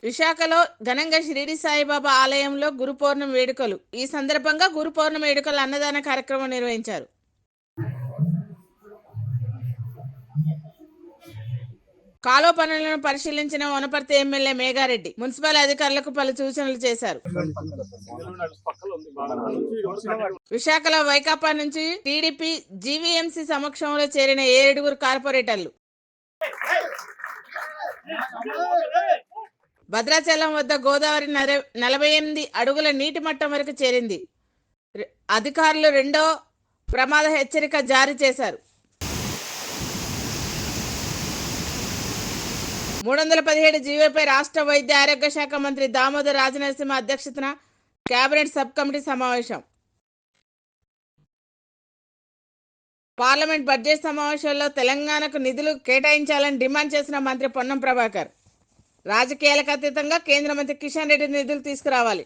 విశాఖలో ఘనంగా షిరిడి సాయిబాబా ఆలయంలో గురు పౌర్ణమి వేడుకలు. ఈ సందర్భంగా గురు పౌర్ణమి వేడుకల అన్నదాన కార్యక్రమం నిర్వహించారు. కాలువ పనులను పరిశీలించిన వనపర్తి ఎమ్మెల్యే మేఘారెడ్డి మున్సిపల్ అధికారులకు పలు సూచనలు చేశారు. విశాఖలో వైకాపా నుంచి టీడీపీ జీవీఎంసీ సమక్షంలో చేరిన 7 కార్పొరేటర్లు. భద్రాచలం వద్ద గోదావరి 48 అడుగుల నీటి మట్టం వరకు చేరింది. అధికారులు 2వ ప్రమాద హెచ్చరిక జారీ చేశారు. 317 జీవోపై రాష్ట్ర వైద్య ఆరోగ్య శాఖ మంత్రి దామోదర్ రాజనరసింహ అధ్యక్షతన కేబినెట్ సబ్ కమిటీ సమావేశం. పార్లమెంట్ బడ్జెట్ సమావేశాల్లో తెలంగాణకు నిధులు కేటాయించాలని డిమాండ్ చేసిన మంత్రి పొన్నం ప్రభాకర్. రాజకీయాలకు అతీతంగా కేంద్ర మంత్రి కిషన్ రెడ్డి నిధులు తీసుకురావాలి.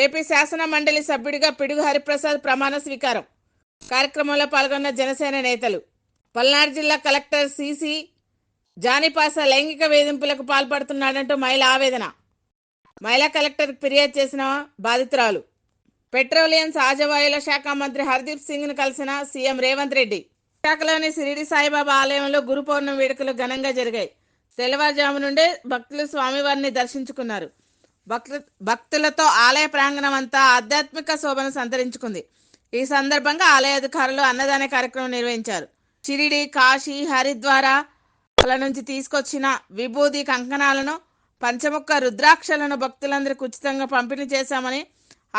ఏపీ శాసన మండలి సభ్యుడిగా పిడుగు హరిప్రసాద్ ప్రమాణ స్వీకారం. కార్యక్రమంలో పాల్గొన్న జనసేన నేతలు. పల్నాడు జిల్లా కలెక్టర్ సిసి జానీపాస లైంగిక వేధింపులకు పాల్పడుతున్నాడంటూ మహిళ ఆవేదన. మహిళా కలెక్టర్ ఫిర్యాదు చేసిన బాధితురాలు. పెట్రోలియం సహజవాయువుల శాఖ మంత్రి హర్దీప్ సింగ్ను కలిసిన సీఎం రేవంత్ రెడ్డి. విశాఖలోని షిరిడి సాయిబాబా ఆలయంలో గురు పౌర్ణమి వేడుకలు ఘనంగా జరిగాయి. తెల్లవారుజాము నుండే భక్తులు స్వామివారిని దర్శించుకున్నారు. భక్తులతో ఆలయ ప్రాంగణం అంతా ఆధ్యాత్మిక శోభను సంతరించుకుంది. ఈ సందర్భంగా ఆలయ అధికారులు అన్నదాన కార్యక్రమం నిర్వహించారు. షిరిడి, కాశీ, హరిద్వార నుంచి తీసుకొచ్చిన విభూది కంకణాలను, పంచముఖ రుద్రాక్షలను భక్తులందరికీ ఉచితంగా పంపిణీ చేశామని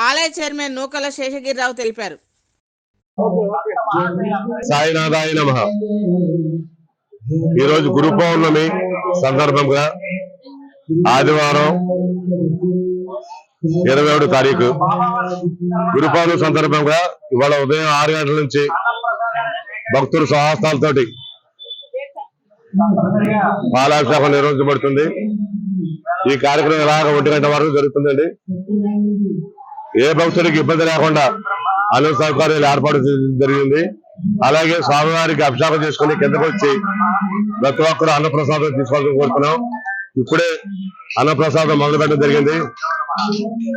ఆలయ చైర్మన్ నూకల శేషగిరిరావు తెలిపారు. సాయినాథాయ నమః. ఈరోజు గురు పౌర్ణమి సందర్భంగా ఆదివారం 27వ తారీఖు గురు పౌర్ణమి సందర్భంగా ఇవాళ ఉదయం 6 గంటల నుంచి భక్తుల స్వహస్తాలతోటి పాలాభిషేకం నిర్వహించబడుతుంది. ఈ కార్యక్రమం ఇలాగ 1 గంట వరకు జరుగుతుందండి. ఏ భక్తుడికి ఇబ్బంది లేకుండా అన్ని సౌకర్యాలు ఏర్పాటు జరిగింది. అలాగే స్వామివారికి అభిషేకం చేసుకుని కిందకు వచ్చి ప్రతి ఒక్కరు అన్నప్రసాదం తీసుకోవాలని కోరుతున్నాం. ఇప్పుడే అన్నప్రసాదం మొదలు పెట్టడం జరిగింది.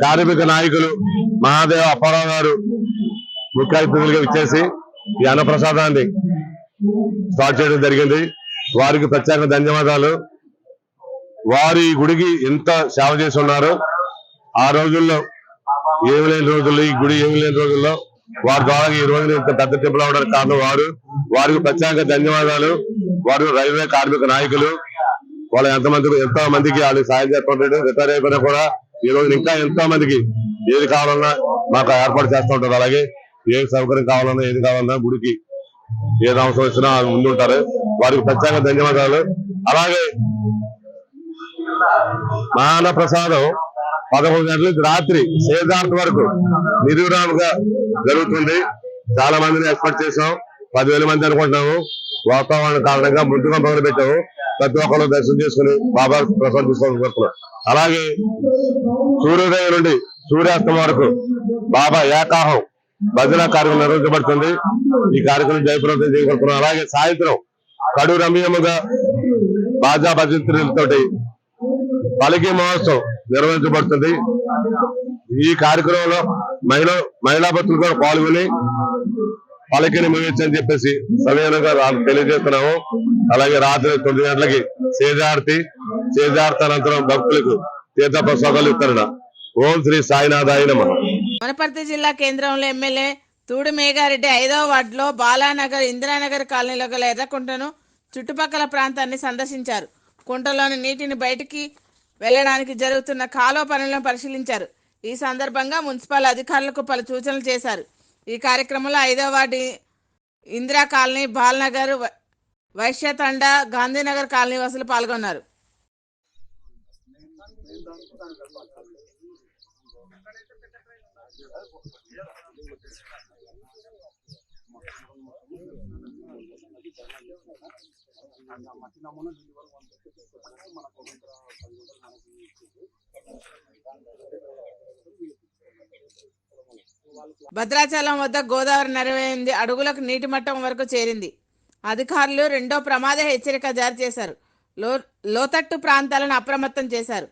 కార్మిక నాయకులు మహాదేవ అప్పారావు గారు ముఖ్య అతిథులుగా ఇచ్చేసి ఈ అన్నప్రసాదాన్ని స్టార్ట్ చేయడం జరిగింది. వారికి ప్రత్యేక ధన్యవాదాలు. వారి గుడికి ఎంత సేవ చేసి ఉన్నారు. ఆ రోజుల్లో ఏమి లేని రోజుల్లో, ఈ గుడి ఏమి లేని రోజుల్లో వారి ద్వారా ఈ రోజున ఇంత పెద్ద టెంపుల్ అవడానికి కారణం వారికి ప్రత్యేక ధన్యవాదాలు. వారు రైల్వే కార్మిక నాయకులు. వాళ్ళు ఎంతో మందికి వాళ్ళు సాయం చేస్తుంటారు. రిటైర్ అయిపోయినా కూడా ఈ రోజు ఇంకా ఎంతో మందికి ఏది కావాలన్నా మాకు ఏర్పాటు చేస్తూ ఉంటారు. అలాగే ఏ సౌకర్యం కావాలన్నా ఏది కావాలన్నా గుడికి ఏది అవసరం వచ్చినా ముందుంటారు. వారికి ప్రత్యేక ధన్యవాదాలు. అలాగే మాన ప్రసాదం 11 గంటల నుంచి రాత్రి సేదార్థ వరకు నిర్విరామంగా జరుగుతుంది. చాలా మందిని ఎక్స్పెక్ట్ చేసాం. 10,000 మంది అనుకుంటున్నాము. వాతావరణ కారణంగా ముందుగా మొదలు పెట్టాము. ప్రతి ఒక్కరు దర్శనం చేసుకుని బాబా ప్రసాదం తీసుకోవాలి. అలాగే సూర్యోదయం నుండి సూర్యాస్తం వరకు బాబా ఏకాహం భజన కార్యక్రమం నిర్వహించబడుతుంది. ఈ కార్యక్రమం జయప్రదం చేయగలుగుతున్నాం. అలాగే సాయంత్రం కడు రమ్యముగా బాజా భజంత్రులతోటి పలికి మహోత్సవం నిర్వహించబడుతుంది. ఈ కార్యక్రమంలో మహిళా భక్తులు కూడా పాల్గొని పలికిని ముగించని చెప్పేసి సమయంగా తెలియజేస్తున్నాము. అలాగే రాత్రి 9 గంటలకి సేజార్తి అనంతరం భక్తులకు తీర్థ ప్రసాదాలు ఇస్తారట. ఓం శ్రీ సాయినాథాయ నమః. వనపర్తి జిల్లా కేంద్రంలో ఎమ్మెల్యే తూడి మేఘారెడ్డి 5వ వార్డులో బాలానగర్, ఇందిరానగర్ కాలనీలో గల ఎర్రకుంటను చుట్టుపక్కల ప్రాంతాన్ని సందర్శించారు. కుంటలోని నీటిని బయటికి వెళ్లడానికి జరుగుతున్న కాలువ పనులను పరిశీలించారు. ఈ సందర్భంగా మున్సిపల్ అధికారులకు పలు సూచనలు చేశారు. ఈ కార్యక్రమంలో 5వ ward Indira colony, Balanagar, Vaishyathanda, Gandhinagar colony వాసులు పాల్గొన్నారు. భద్రాచలం వద్ద గోదావరి 48 అడుగులకు నీటి మట్టం వరకు చేరింది. అధికారులు 2వ ప్రమాద హెచ్చరిక జారీ చేశారు. లోతట్టు ప్రాంతాలను అప్రమత్తం చేశారు.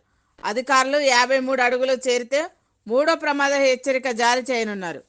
అధికారులు 53 అడుగులు చేరితే మూడో ప్రమాద హెచ్చరిక జారీ చేయనున్నారు.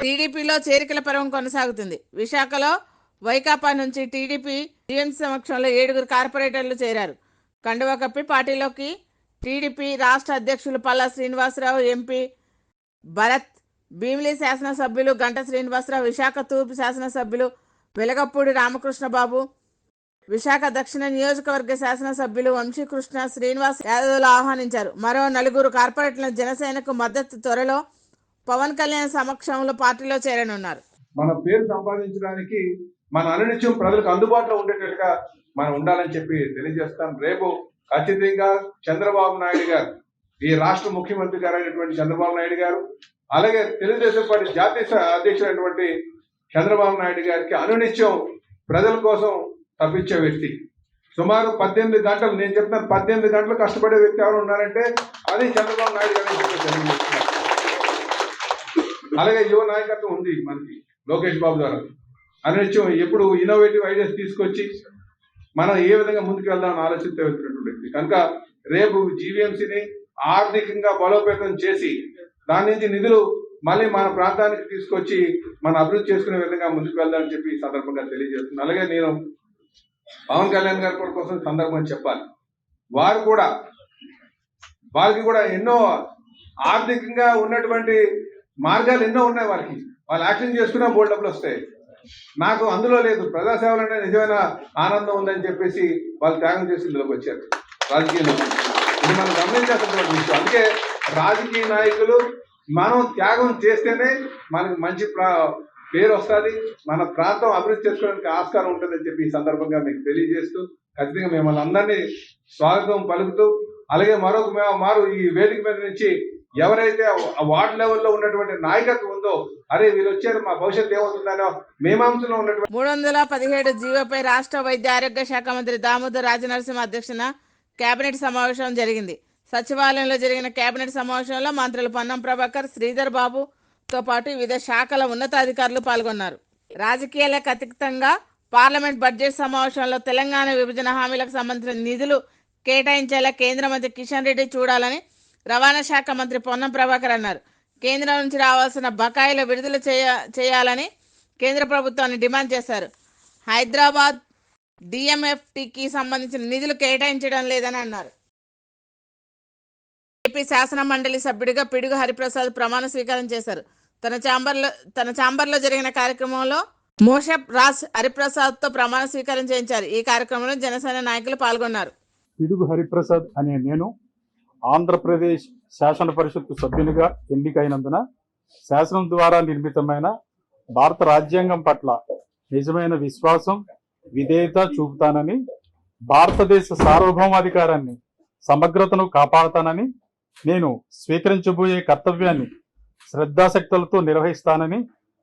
టీడీపీలో చేరికల పర్వం కొనసాగుతుంది. విశాఖలో వైకాపా నుంచి టీడీపీ టీఎంసీ సమక్షంలో 7 కార్పొరేటర్లు చేరారు. కండువా కప్పి పార్టీలోకి టీడీపీ రాష్ట్ర అధ్యక్షులు పల్లా శ్రీనివాసరావు, ఎంపీ భరత్, భీమిలి శాసనసభ్యులు గంట శ్రీనివాసరావు, విశాఖ తూర్పు శాసనసభ్యులు వెలగపూడి రామకృష్ణబాబు, విశాఖ దక్షిణ నియోజకవర్గ శాసనసభ్యులు వంశీకృష్ణ శ్రీనివాస్ యాదవ్లు ఆహ్వానించారు. మరో 4 కార్పొరేటర్ల జనసేనకు మద్దతు త్వరలో పవన్ కళ్యాణ్ సమక్షంలో పార్టీలో చేరనున్నారు. మన పేరు సంపాదించడానికి మన అనునిత్యం ప్రజలకు అందుబాటులో ఉండేటట్టుగా మనం ఉండాలని చెప్పి తెలియజేస్తాం. రేపు ఖచ్చితంగా చంద్రబాబు నాయుడు గారు, ఈ రాష్ట్ర ముఖ్యమంత్రి గారు అయినటువంటి చంద్రబాబు నాయుడు గారు, అలాగే తెలుగుదేశం పార్టీ జాతీయ అధ్యక్షుడైనటువంటి చంద్రబాబు నాయుడు గారికి అనునిత్యం ప్రజల కోసం తప్పించే వ్యక్తి. సుమారు 18 గంటలు, నేను చెప్తున్నాను 18 గంటలు కష్టపడే వ్యక్తి ఎవరు ఉన్నారంటే అది చంద్రబాబు నాయుడు గారు తెలియజేస్తున్నారు. అలాగే యువ నాయకత్వం ఉంది మనకి లోకేష్ బాబు ద్వారా. అనునిత్యం ఎప్పుడు ఇన్నోవేటివ్ ఐడియాస్ తీసుకొచ్చి మనం ఏ విధంగా ముందుకు వెళ్దామని ఆలోచిస్తూ వెళ్తున్నటువంటి వ్యక్తి కనుక రేపు జీవీఎంసీని ఆర్థికంగా బలోపేతం చేసి దాని నుంచి నిధులు మళ్ళీ మన ప్రాంతానికి తీసుకొచ్చి మన అభివృద్ధి చేసుకునే విధంగా ముందుకు వెళ్దామని చెప్పి ఈ సందర్భంగా తెలియజేస్తున్నాను. అలాగే నేను పవన్ కళ్యాణ్ గారి కోసం సందర్భంగా చెప్పాలి, వారికి కూడా ఎన్నో ఆర్థికంగా ఉన్నటువంటి మార్గాలు ఎన్నో ఉన్నాయి. వాళ్ళు యాక్షన్ చేసుకున్నా బోల్డ్ డబ్బులు వస్తాయి. నాకు అందులో లేదు, ప్రజాసేవలు అంటే నిజమైన ఆనందం ఉందని చెప్పేసి వాళ్ళు త్యాగం చేసి ఇందులోకి వచ్చారు రాజకీయంలో. ఇది మనం గమనించాల్సినటువంటి విషయం. అందుకే రాజకీయ నాయకులు మనం త్యాగం చేస్తేనే మనకి మంచి పేరు వస్తుంది, మన ప్రాంతం అభివృద్ధి చేసుకోవడానికి ఆస్కారం ఉంటుందని చెప్పి ఈ సందర్భంగా మీకు తెలియజేస్తూ ఖచ్చితంగా మిమ్మల్ని అందరినీ స్వాగతం పలుకుతూ, అలాగే మారు ఈ వేదిక మీద నుంచి ఎవరైతే వార్డు లెవెల్లో ఉన్నటువంటి నాయకత్వం ఉందో, అరే వీళ్ళు వచ్చారు మా భవిష్యత్తు ఏమవుతుందనో మీమాంసలో ఉన్నటువంటి 317 జీవోపై రాష్ట్ర వైద్య ఆరోగ్య శాఖ మంత్రి దామోదర్ రాజనరసింహ అధ్యక్షన కేబినెట్ సమావేశం జరిగింది. సచివాలయంలో జరిగిన కేబినెట్ సమావేశంలో మంత్రులు పొన్నం ప్రభాకర్, శ్రీధర్ బాబుతో పాటు వివిధ శాఖల ఉన్నతాధికారులు పాల్గొన్నారు. రాజకీయాలకు అతీతంగా పార్లమెంట్ బడ్జెట్ సమావేశంలో తెలంగాణ విభజన హామీలకు సంబంధించిన నిధులు కేటాయించేలా కేంద్ర మంత్రి కిషన్ రెడ్డి చూడాలని రవాణా శాఖ మంత్రి పొన్నం ప్రభాకర్ అన్నారు. కేంద్రం నుంచి రావాల్సిన బకాయిలు విడుదల చేయాలని కేంద్ర ప్రభుత్వాన్ని డిమాండ్ చేశారు. హైదరాబాద్ డిఎంఎఫ్టికి సంబంధించిన నిధులు కేటాయించడం లేదని అన్నారు. ఏపీ శాసన మండలి సభ్యుడిగా పిడుగు హరిప్రసాద్ ప్రమాణ స్వీకారం చేశారు. తన ఛాంబర్లో జరిగిన కార్యక్రమంలో మోషప్ రాజ్ హరిప్రసాద్తో ప్రమాణ స్వీకారం చేయించారు. ఈ కార్యక్రమంలో జనసేన నాయకులు పాల్గొన్నారు. పిడుగు హరిప్రసాద్ అనే నేను ఆంధ్రప్రదేశ్ శాసన పరిషత్తు సభ్యునిగా ఎన్నికైనందున శాసనం ద్వారా నిర్మితమైన భారత రాజ్యాంగం పట్ల నిజమైన విశ్వాసం, విధేయత చూపుతానని, భారతదేశ సార్వభౌమాధికారాన్ని, సమగ్రతను కాపాడుతానని, నేను స్వీకరించబోయే కర్తవ్యాన్ని శ్రద్ధాశక్తులతో నిర్వహిస్తానని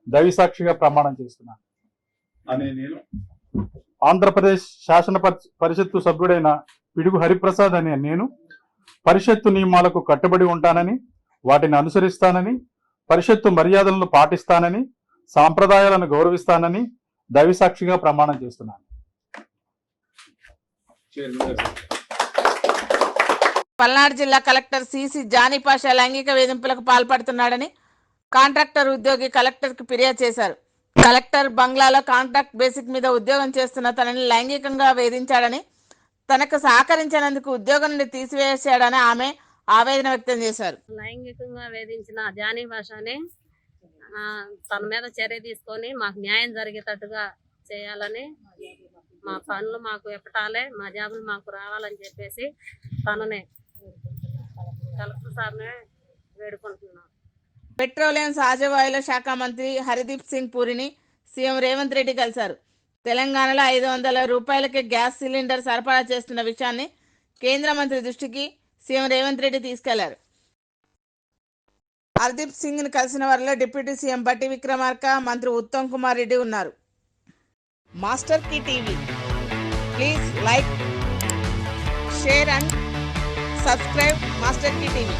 దైవసాక్షిగా ప్రమాణం చేస్తున్నాను. అనే నేను ఆంధ్రప్రదేశ్ శాసన పరిషత్తు సభ్యుడైన పిడుగు హరిప్రసాద్ అనే నేను పరిషత్తు నియమాలకు కట్టుబడి ఉంటానని, వాటిని అనుసరిస్తానని, పరిషత్తు మర్యాదలను పాటిస్తానని, సాంప్రదాయాలను గౌరవిస్తానని దైవసాక్షిగా ప్రమాణం చేస్తున్నాను. పల్నాడు జిల్లా కలెక్టర్ సిసి జానీ పాషా లైంగిక వేధింపులకు పాల్పడుతున్నాడని కాంట్రాక్టర్ ఉద్యోగి కలెక్టర్కి ఫిర్యాదు చేశారు. కలెక్టర్ బంగ్లాలో కాంట్రాక్ట్ బేసిక్ మీద ఉద్యోగం చేస్తున్న తనని లైంగికంగా వేధించాడని, తనకు సహకరించినందుకు ఉద్యోగం నుండి తీసివేశాడని ఆమె ఆవేదన వ్యక్తం చేశారు. లైంగికంగా వేధించిన జానీ భాషని తన మీద చర్య తీసుకొని మాకు న్యాయం జరిగేటట్టుగా చేయాలని, మా పనులు మాకు ఎప్పటాలే, మా జాబులు మాకు రావాలని చెప్పేసి తననే కలెక్టర్ సార్నే వేడుకుంటున్నాను. పెట్రోలియం సహజవాయువుల శాఖ మంత్రి హర్దీప్ సింగ్ పూరిని సీఎం రేవంత్ రెడ్డి కలిశారు. తెలంగాణలో 500 రూపాయలకే గ్యాస్ సిలిండర్ సరఫరా చేస్తున్న విషయాన్ని కేంద్ర మంత్రి దృష్టికి సీఎం రేవంత్ రెడ్డి తీసుకెళ్లారు. హర్దీప్ సింగ్ ని కలిసిన వారిలో డిప్యూటీ సీఎం బట్టి విక్రమార్క, మంత్రి ఉత్తమ్ కుమార్ రెడ్డి ఉన్నారు. Master Key TV, please like, share and subscribe Master Key TV.